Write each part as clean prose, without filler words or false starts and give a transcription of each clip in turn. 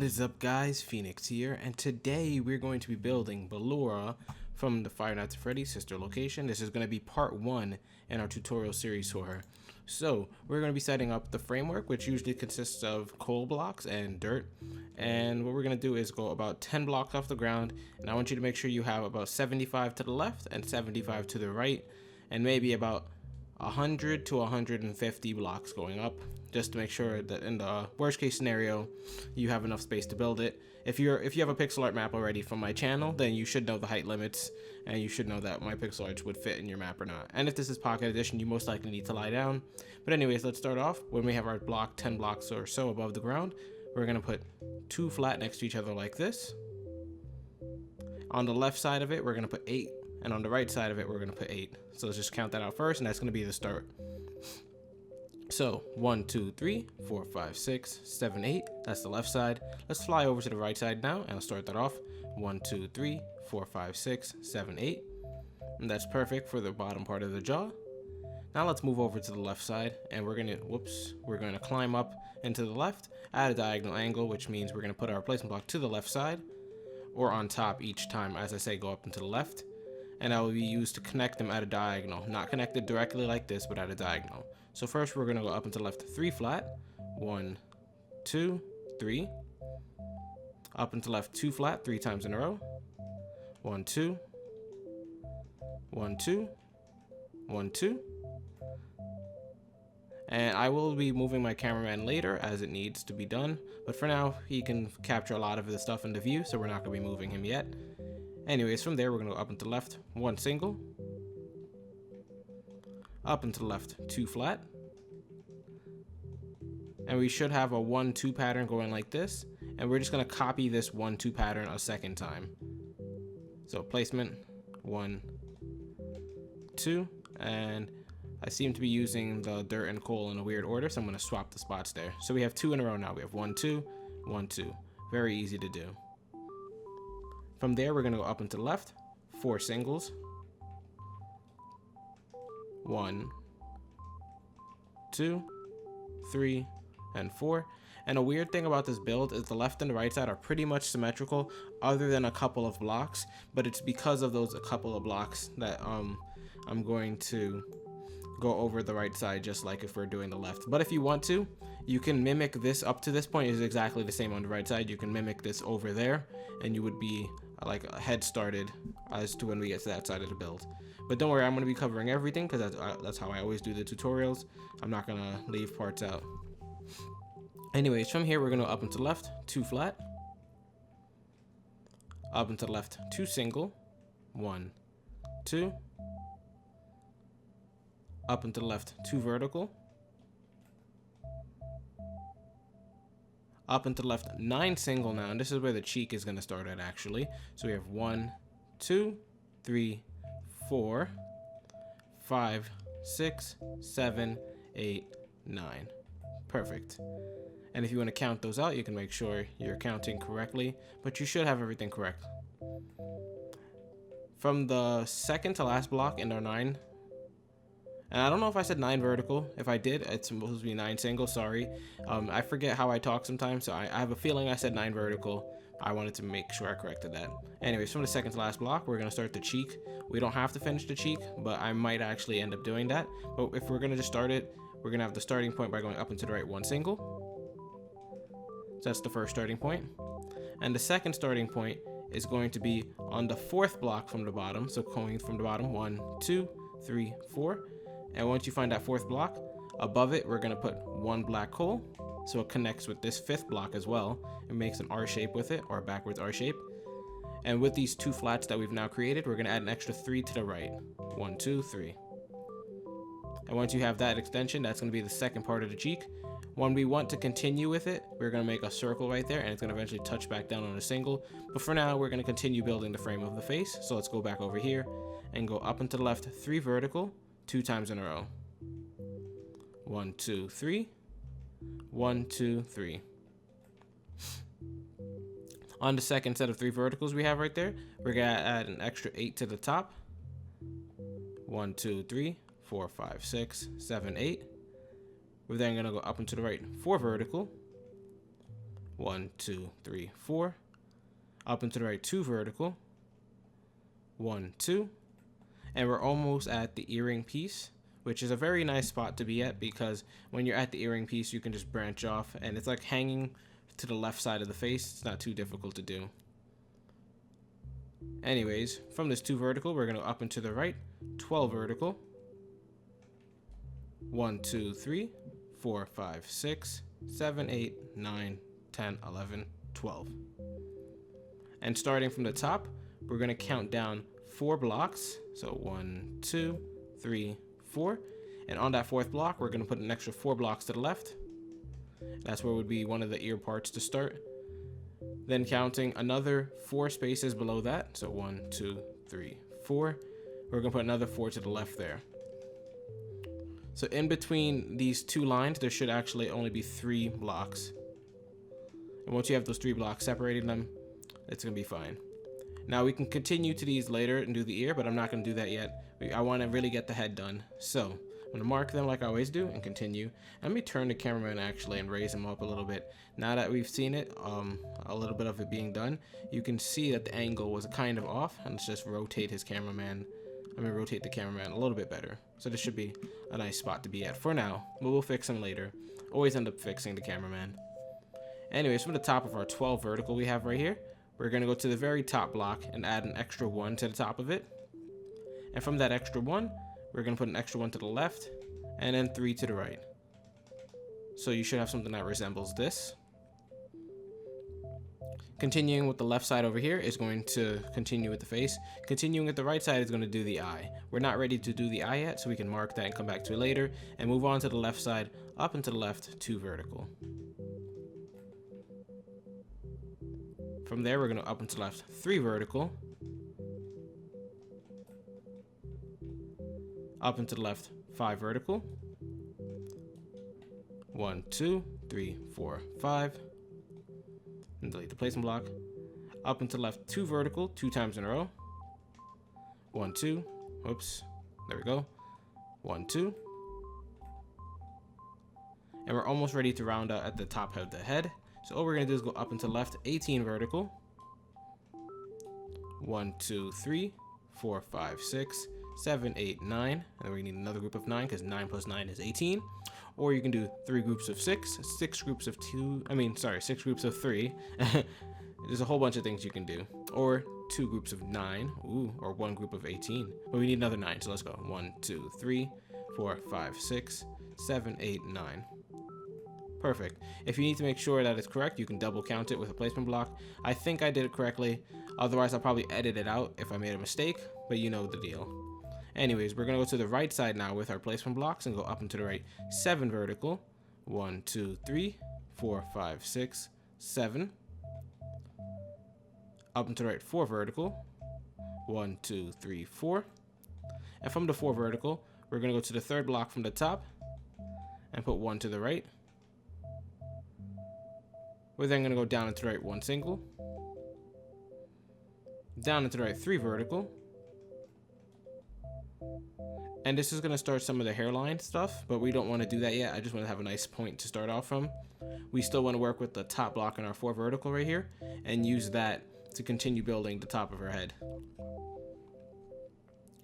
is up, guys? Phoenix here, and today we're going to be building Ballora from the Five Nights at Freddy's sister location. This is going to be part 1 in our tutorial series for her. So we're going to be setting up the framework, which usually consists of coal blocks and dirt, and what we're going to do is go about 10 blocks off the ground, and I want you to make sure you have about 75 to the left and 75 to the right, and maybe about 100 to 150 blocks going up, just to make sure that in the worst case scenario you have enough space to build it. If you have a pixel art map already from my channel, then you should know the height limits, and you should know that my pixel arts would fit in your map or not. And if this is pocket edition, you most likely need to lie down. But anyways, let's start off. When we have our block 10 blocks or so above the ground, we're gonna put 2 flat next to each other like this. On the left side of it, we're gonna put 8, and on the right side of it, we're gonna put 8. So let's just count that out first, and that's gonna be the start. So 1, 2, 3, 4, 5, 6, 7, 8. That's the left side. Let's fly over to the right side now, and I'll start that off. 1, 2, 3, 4, 5, 6, 7, 8. And that's perfect for the bottom part of the jaw. Now let's move over to the left side, and we're gonna climb up into the left at a diagonal angle, which means we're gonna put our replacement block to the left side, or on top each time. As I say, go up and to the left, and that will be used to connect them at a diagonal, not connected directly like this, but at a diagonal. So first we're gonna go up and to the left 3 flat, 1, 2, 3, up and to the left 2 flat 3 times in a row, 1, 2, 1, 2, 1, 2. And I will be moving my cameraman later as it needs to be done, but for now he can capture a lot of the stuff in the view, so we're not gonna be moving him yet. Anyways, from there we're gonna go up and to the left 1 single, up and to the left 2 flat, and we should have a 1, 2 pattern going like this, and we're just gonna copy this 1, 2 pattern a second time. So placement 1, 2, and I seem to be using the dirt and coal in a weird order, so I'm gonna swap the spots there. So we have 2 in a row now. We have 1, 2, 1, 2. Very easy to do. From there, we're gonna go up and to the left, 4 singles, 1, 2, 3, and 4. And a weird thing about this build is the left and the right side are pretty much symmetrical, other than a couple of blocks. But it's because of those a couple of blocks that I'm going to go over the right side, just like if we're doing the left. But if you want to, you can mimic this up to this point is exactly the same on the right side. You can mimic this over there, and you would be like a head started as to when we get to that side of the build. But don't worry, I'm going to be covering everything because that's how I always do the tutorials. I'm not going to leave parts out. Anyways, from here we're going to up and to the left 2 flat, up and to the left 2 single, 1, 2, up and to the left 2 vertical, up and to the left 9 single now, and this is where the cheek is going to start at actually. So we have 1, 2, 3, 4, 5, 6, 7, 8, 9. Perfect. And if you want to count those out, you can make sure you're counting correctly, but you should have everything correct. From the second to last block in our 9, and I don't know if I said 9 vertical. If I did, it's supposed to be 9 single, sorry. I forget how I talk sometimes, so I have a feeling I said 9 vertical. I wanted to make sure I corrected that. Anyways, from the second to last block, we're going to start the cheek. We don't have to finish the cheek, but I might actually end up doing that. But if we're going to just start it, we're going to have the starting point by going up and to the right 1 single. So that's the first starting point. And the second starting point is going to be on the 4th block from the bottom. So going from the bottom, 1, 2, 3, 4. And once you find that 4th block, above it, we're going to put 1 black coal. So it connects with this 5th block as well. It makes an R shape with it, or a backwards R shape. And with these 2 flats that we've now created, we're going to add an extra 3 to the right. 1, 2, 3. And once you have that extension, that's going to be the second part of the cheek. When we want to continue with it, we're going to make a circle right there, and it's going to eventually touch back down on a single. But for now, we're going to continue building the frame of the face. So let's go back over here and go up and to the left 3 vertical, 2 times in a row. 1, 2, 3. 1, 2, 3. On the second set of 3 verticals we have right there, we're going to add an extra 8 to the top. 1, 2, 3, 4, 5, 6, 7, 8. We're then going to go up and to the right 4 vertical. 1, 2, 3, 4. Up and to the right, 2 vertical. 1, 2. And we're almost at the earring piece, which is a very nice spot to be at because when you're at the earring piece, you can just branch off and it's like hanging to the left side of the face. It's not too difficult to do. Anyways, from this 2 vertical, we're going to up and to the right, 12 vertical. 1, 2, 3, 4, 5, 6, 7, 8, 9, 10, 11, 12. And starting from the top, we're going to count down 4 blocks. So 1, 2, 3, 4. And on that 4th block, we're going to put an extra 4 blocks to the left. That's where would be one of the ear parts to start. Then counting another 4 spaces below that. So 1, 2, 3, 4. We're going to put another 4 to the left there. So in between these 2 lines, there should actually only be 3 blocks. And once you have those 3 blocks separating them, it's going to be fine. Now we can continue to these later and do the ear, but I'm not going to do that yet. I want to really get the head done. So I'm going to mark them like I always do and continue. Let me turn the cameraman actually and raise him up a little bit. Now that we've seen it, a little bit of it being done, you can see that the angle was kind of off. And let's just rotate his cameraman. I'm going to rotate the cameraman a little bit better. So this should be a nice spot to be at for now, but we'll fix him later. Always end up fixing the cameraman. Anyways, from the top of our 12 vertical we have right here, we're going to go to the very top block and add an extra 1 to the top of it. And from that extra 1, we're going to put an extra 1 to the left and then 3 to the right. So you should have something that resembles this. Continuing with the left side over here is going to continue with the face. Continuing with the right side is going to do the eye. We're not ready to do the eye yet, so we can mark that and come back to it later. And move on to the left side, up and to the left, 2 vertical. From there, we're going to up and to the left, 3 vertical. Up and to the left, 5 vertical. 1, 2, 3, 4, 5. And delete the placement block. Up and to the left, 2 vertical, 2 times in a row. 1, 2. Whoops. There we go. 1, 2. And we're almost ready to round out at the top of the head. So all we're going to do is go up and to the left, 18 vertical. 1, 2, 3, 4, 5, 6, 7, 8, 9. And then we need another group of 9 because 9 plus 9 is 18. Or you can do 3 groups of 6, 6 groups of 2. 6 groups of 3. There's a whole bunch of things you can do. Or 2 groups of 9. Ooh, or 1 group of 18. But we need another 9, so let's go. 1, 2, 3, 4, 5, 6, 7, 8, 9. Perfect. If you need to make sure that it's correct, you can double count it with a placement block. I think I did it correctly. Otherwise, I'll probably edit it out if I made a mistake, but you know the deal. Anyways, we're going to go to the right side now with our placement blocks and go up and to the right. 7 vertical. 1, 2, 3, 4, 5, 6, 7. Up and to the right, 4 vertical. 1, 2, 3, 4. And from the 4 vertical, we're going to go to the 3rd block from the top and put 1 to the right. We're then going to go down and to the right, 1 single. Down and to the right, 3 vertical. And this is going to start some of the hairline stuff, but we don't want to do that yet. I just want to have a nice point to start off from. We still want to work with the top block in our 4 vertical right here and use that to continue building the top of her head.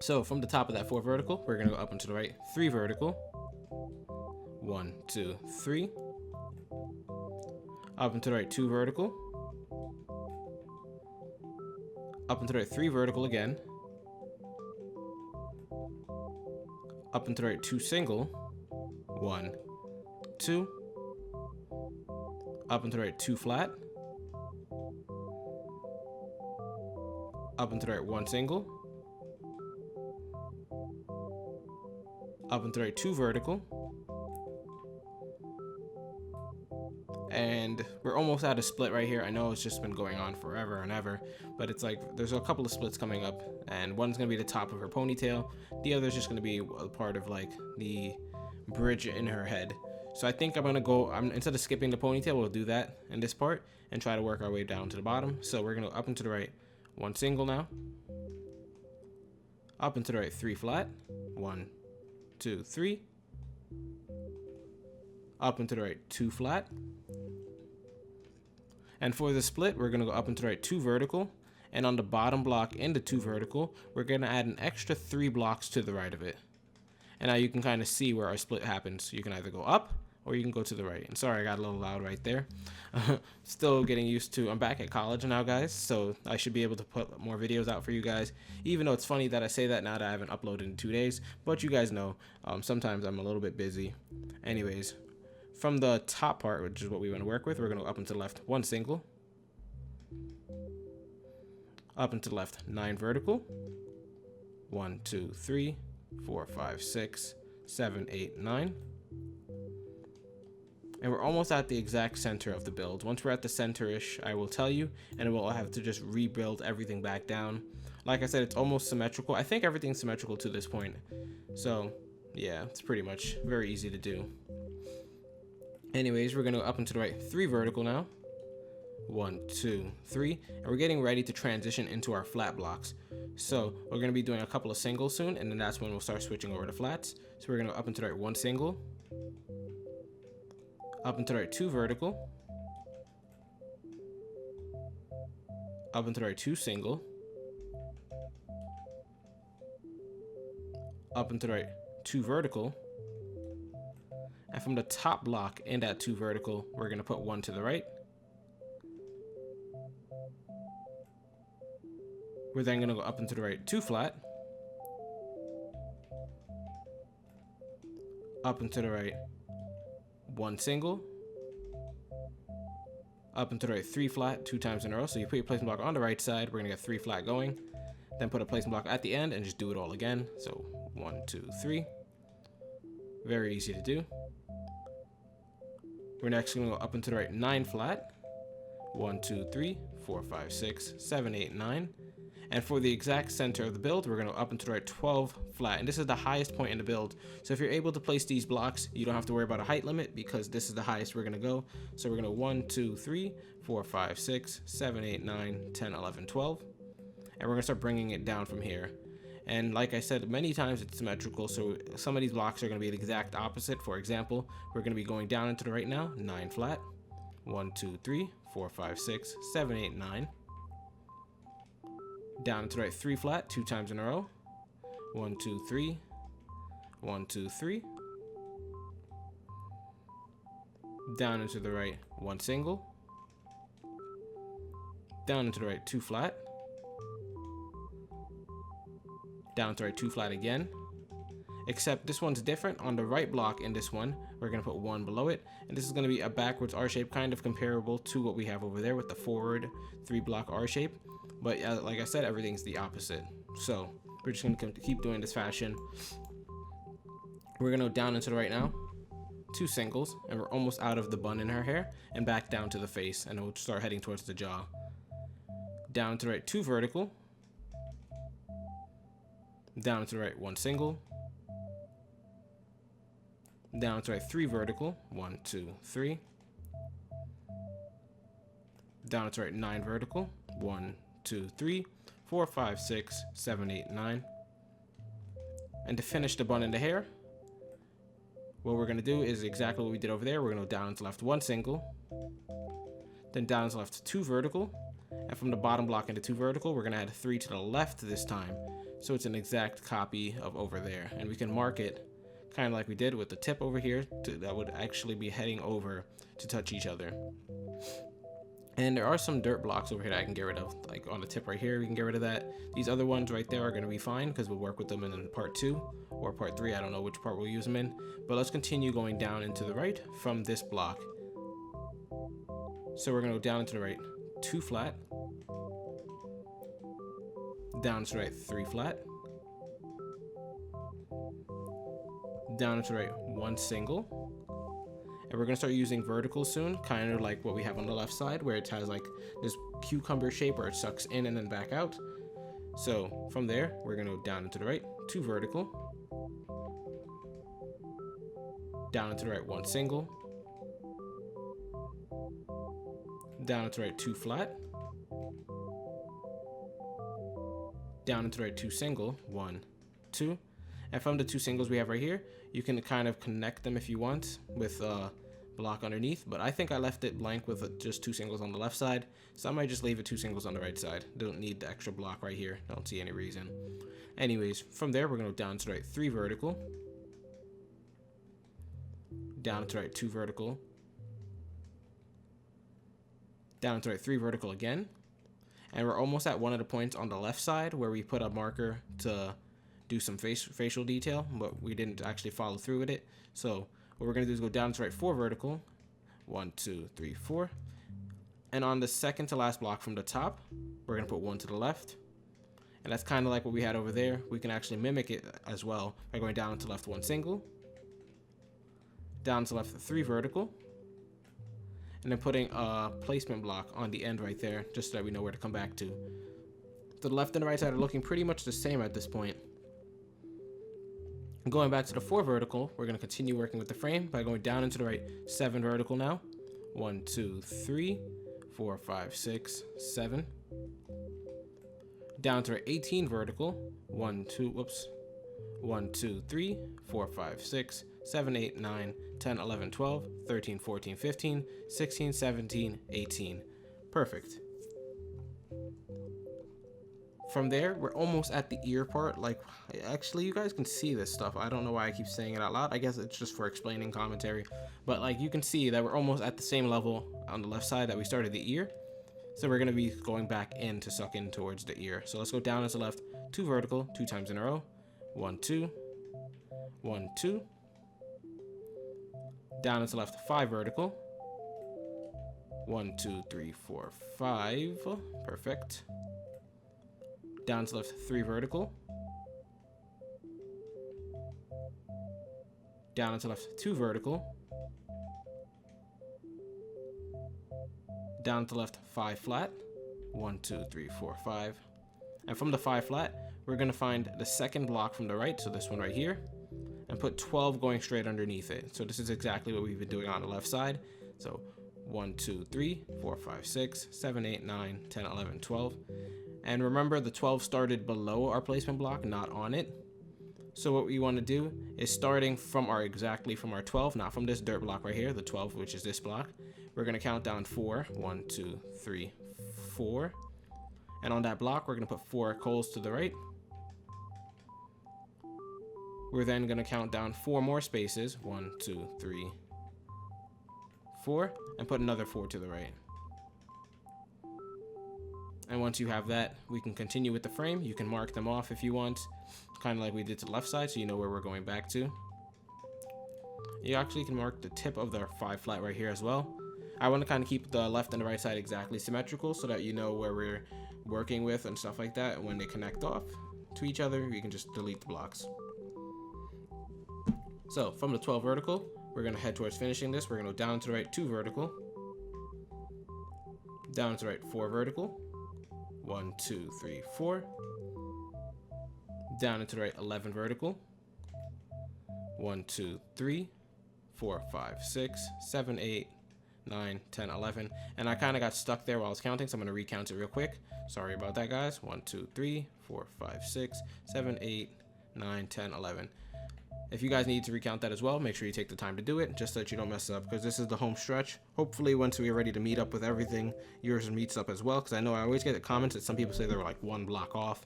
So from the top of that 4 vertical, we're going to go up and to the right, 3 vertical. 1, 2, 3. Up and to the right, 2 vertical. Up and to the right, 3 vertical again. Up and to the right, 2 single. 1, 2. Up and to the right, 2 flat. Up and to the right, 1 single. Up and to the right, 2 vertical. And we're almost at a split right here. I know it's just been going on forever and ever, but it's like there's a couple of splits coming up, and one's gonna be the top of her ponytail, the other's just gonna be a part of like the bridge in her head. So I think I'm gonna go, instead of skipping the ponytail, we'll do that in this part and try to work our way down to the bottom. So we're gonna go up and to the right, 1 single now. Up and to the right, 3 flat. 1, 2, 3. Up and to the right, 2 flat. And for the split, we're going to go up and to the right 2 vertical. And on the bottom block in the 2 vertical, we're going to add an extra 3 blocks to the right of it. And now you can kind of see where our split happens. You can either go up or you can go to the right. And sorry, I got a little loud right there. Still getting used to, I'm back at college now, guys, so I should be able to put more videos out for you guys, even though it's funny that I say that now that I haven't uploaded in 2 days, but you guys know, sometimes I'm a little bit busy. Anyways, from the top part, which is what we want to work with, we're going to go up and to the left 1 single, up and to the left 9 vertical, 1, 2, 3, 4, 5, 6, 7, 8, 9. And we're almost at the exact center of the build. Once we're at the center-ish, I will tell you, and we'll have to just rebuild everything back down. Like I said, it's almost symmetrical. I think everything's symmetrical to this point. So, yeah, it's pretty much very easy to do. Anyways, we're going to go up and to the right 3 vertical now. 1, 2, 3. And we're getting ready to transition into our flat blocks. So, we're going to be doing a couple of singles soon, and then that's when we'll start switching over to flats. So, we're going to go up and to the right 1 single. Up and to the right 2 vertical, up and to the right 2 single, up and to the right 2 vertical, and from the top block in that 2 vertical, we're going to put 1 to the right. We're then going to go up and to the right 2 flat, up and to the right 1 single, up and to the right 3 flat 2 times in a row. So you put your placement block on the right side, we're gonna get 3 flat going, then put a placement block at the end and just do it all again. So 1, 2, 3. Very easy to do. We're next gonna go up and to the right 9 flat, 1, 2, 3, 4, 5, 6, 7, 8, 9. And for the exact center of the build, we're going to go up and to the right 12 flat. And this is the highest point in the build. So if you're able to place these blocks, you don't have to worry about a height limit because this is the highest we're going to go. So we're going to 1, 2, 3, 4, 5, 6, 7, 8, 9, 10, 11, 12. And we're going to start bringing it down from here. And like I said, many times it's symmetrical. So some of these blocks are going to be the exact opposite. For example, we're going to be going down into the right now, 9 flat, 1, 2, 3, 4, 5, 6, 7, 8, 9. Down into the right 3 flat 2 times in a row. 1, 2, 3. 1, 2, 3. Down into the right 1 single. Down into the right 2 flat. Down to the right 2 flat again. Except this one's different. On the right block in this one, we're going to put 1 below it. And this is going to be a backwards R shape, kind of comparable to what we have over there with the forward 3 block R shape. But like I said, everything's the opposite. So we're just going to keep doing this fashion. We're going to go down into the right now. 2 singles. And we're almost out of the bun in her hair. And back down to the face. And we'll start heading towards the jaw. Down to the right 2 vertical. Down to the right 1 single. Down to the right 3 vertical. 1, 2, 3. Down to the right 9 vertical. 1, 2, 3, 4, 5, 6, 7, 8, 9. And to finish the bun in the hair, what we're going to do is exactly what we did over there. We're going to go down to left 1 single, then down to left 2 vertical, and from the bottom block into 2 vertical, we're going to add 3 to the left this time. So it's an exact copy of over there. And we can mark it kind of like we did with the tip over here that would actually be heading over to touch each other. And there are some dirt blocks over here that I can get rid of, like on the tip right here, we can get rid of that. These other ones right there are going to be fine because we'll work with them in part 2 or part 3. I don't know which part we'll use them in, but let's continue going down into the right from this block. So we're going to go down into the right 2 flat, down to the right 3 flat, down to the right 1 single. And we're going to start using verticals soon, kind of like what we have on the left side, where it has like this cucumber shape where it sucks in and then back out. So from there, we're going to go down into the right, 2 vertical, down into the right 1 single, down into the right 2 flat, down into the right 2 single, 1, 2. And from the 2 singles we have right here, you can kind of connect them if you want with block underneath, but I think I left it blank with just 2 singles on the left side, so I might just leave it 2 singles on the right side. Don't need the extra block right here. Don't see any reason. Anyways, from there we're going to go down to the right 3 vertical, down to the right 2 vertical, down to the right 3 vertical again, and we're almost at one of the points on the left side where we put a marker to do some facial detail, but we didn't actually follow through with it. So what we're going to do is go down to right 4 vertical, 1, 2, 3, 4, and on the second to last block from the top, we're going to put 1 to the left, and that's kind of like what we had over there. We can actually mimic it as well by going down to left 1 single, down to left 3 vertical, and then putting a placement block on the end right there, just so that we know where to come back to. The left and the right side are looking pretty much the same at this point. Going back to the 4 vertical, we're going to continue working with the frame by going down into the right 7 vertical now. 1, 2, 3, 4, 5, 6, 7. Down to our 18 vertical. 1, 2, 3, 4, 5, 6, 7, 8, 9, 10, 11, 12, 13, 14, 15, 16, 17, 18. Perfect. From there, we're almost at the ear part. Like, actually, you guys can see this stuff. I don't know why I keep saying it out loud. I guess it's just for explaining commentary. But, like, you can see that we're almost at the same level on the left side that we started the ear. So we're going to be going back in to suck in towards the ear. So let's go down into left, 2 vertical, 2 times in a row. 1, 2, 1, 2. Down into left, 5 vertical. 1, 2, 3, 4, 5. Perfect. Down to left 3 vertical, down into left 2 vertical, down to left 5 flat, 1, 2, 3, 4, 5, and from the 5 flat we're going to find the second block from the right, so this one right here, and put 12 going straight underneath it. So this is exactly what we've been doing on the left side. So 1, 2, 3, 4, 5, 6, 7, 8, 9, 10, 11, 12. And remember, the 12 started below our placement block, not on it. So what we want to do is starting from exactly from our 12, not from this dirt block right here, the 12, which is this block. We're going to count down 4. 1, 2, 3, 4. And on that block, we're going to put 4 coals to the right. We're then going to count down 4 more spaces. 1, 2, 3, 4. And put another 4 to the right. And once you have that, we can continue with the frame. You can mark them off if you want, kind of like we did to the left side, so you know where we're going back to. You actually can mark the tip of the 5 flat right here as well. I want to kind of keep the left and the right side exactly symmetrical so that you know where we're working with and stuff like that. And when they connect off to each other, you can just delete the blocks. So from the 12 vertical, we're going to head towards finishing this. We're going to go down to the right 2 vertical, down to the right 4 vertical, 1, 2, 3, 4. Down into the right 11 vertical. 1, 2, 3, 4, 5, 6, 7, 8, 9, 10, 11. And I kind of got stuck there while I was counting, so I'm going to recount it real quick. Sorry about that, guys. 1, 2, 3, 4, 5, 6, 7, 8, 9, 10, 11. If you guys need to recount that as well, make sure you take the time to do it, just so that you don't mess up, because this is the home stretch. Hopefully, once we're ready to meet up with everything, yours meets up as well, because I know I always get the comments that some people say they're like 1 block off,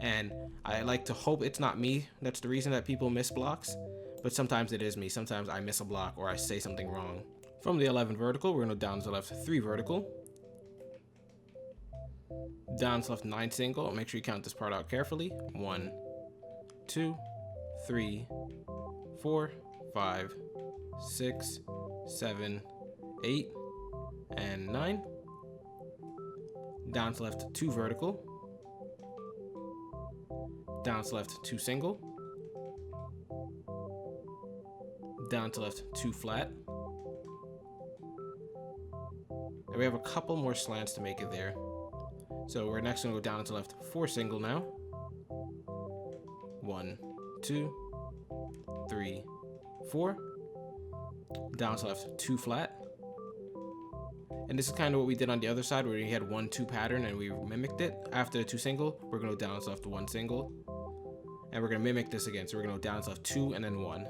and I like to hope it's not me that's the reason that people miss blocks, but sometimes it is me. Sometimes I miss a block or I say something wrong. From the 11 vertical, we're going to go down to the left 3 vertical, down to left 9 single. Make sure you count this part out carefully. 1, 2, 3, 4, 5, 6, 7, 8, and 9. Down to left 2 vertical. Down to left 2 single. Down to left 2 flat. And we have a couple more slants to make it there. So we're next going to go down to left 4 single now. 1, 2, 3, 4. Down to left 2 flat. And this is kind of what we did on the other side, where we had 1, 2 pattern and we mimicked it. After the 2 single, we're going to go down to left 1 single. And we're going to mimic this again. So we're going to go down to left 2 and then 1.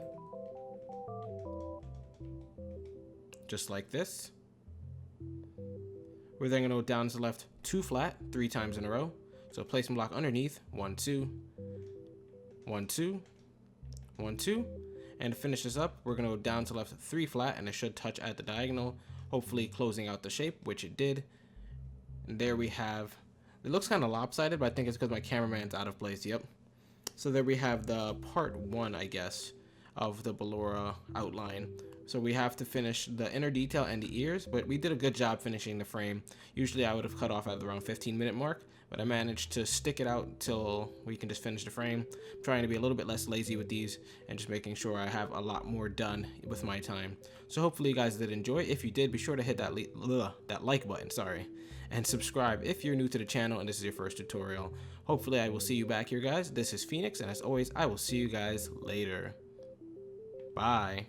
just like this. We're then going to go down to the left 2 flat 3 times in a row. So placement block underneath, 1, 2, 1, 2, 1, 2. And to finish this up, we're going to go down to the left 3 flat, and it should touch at the diagonal, hopefully closing out the shape, which it did. And there we have, it looks kind of lopsided, but I think it's because my cameraman's out of place. Yep. So there we have the part 1, I guess, of the Ballora outline. So we have to finish the inner detail and the ears, but we did a good job finishing the frame. Usually I would have cut off at around 15-minute mark, but I managed to stick it out till we can just finish the frame. I'm trying to be a little bit less lazy with these and just making sure I have a lot more done with my time. So hopefully you guys did enjoy. If you did, be sure to hit that like button, and subscribe if you're new to the channel and this is your first tutorial. Hopefully I will see you back here, guys. This is Phoenix, and as always, I will see you guys later. Bye.